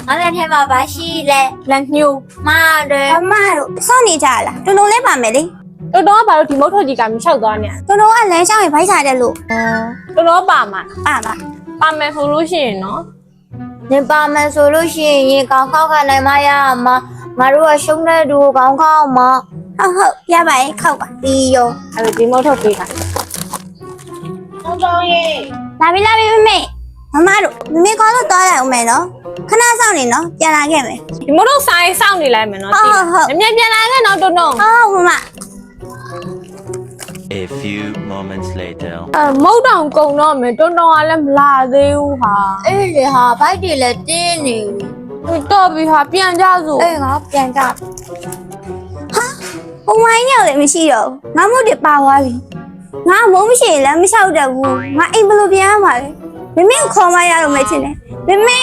ငါလည်းထဲမှာပါရှိလဲလက်ညှိုးမတယ် အမတို့စောင့်နေကြလားတော်တော်လေးပါမယ်လေ တော်တော်ကဘာလို့ဒီမုတ်ထွက်ကြီးကမလျှောက်သွားနေ တော်တော်ကလမ်းလျှောက်ရင်ဖိုက်စားတယ်လို့ တော်တော်ပါမှာ ပါပါ ပါမယ်ဆိုလို့ရှိရင်နော် နေပါမယ်ဆိုလို့ရှိရင်ကောင်းကောက်ခနိုင်မရမှာငါတို့ကရှုံးတဲ့သူကောင်းကောက်မှာ ဟုတ်ရပါရဲ့ခောက်ပါ ပြီးရော အဲ့ဒါဒီမုတ်ထွက်ကြီးကတောင်းတောင်းရေး လာပြီမေမမတို့မေခေါ်လို့သွားလိုက်အောင်မယ်နော်ခဏစောင့်နေနော်ပြန်လာခဲ့မယ် ဒီမုတ်ထုတ်ဆိုင်စောင့်နေလိုက်မယ်နော် ဟုတ် အမြဲပြန်လာခဲ့နော်တုံတုံ ဟုတ်မမ A few moments later. မုတ်တောင်ကုံတော့မယ်တုံတုံကလည်းမလာသေးဘူးဟာ အေးလေဟာဘိုက်တွေလည်းတင်းနေပြီ တော့ပြီဟာပြန်ကြစို့ အေးငါပြန်ကြ ဟိုဝိုင်းရောက်လည်းမရှိတော့ဘူးငါမို့တပါသွားပြီငါမုန်းမရှိရင်လည်းမလျှောက်တတ်ဘူးငါအိမ်ဘယ်လိုပြန်ရမှာလဲမမေကိုခေါ်မရတော့မယ်ချင်းလေမမေ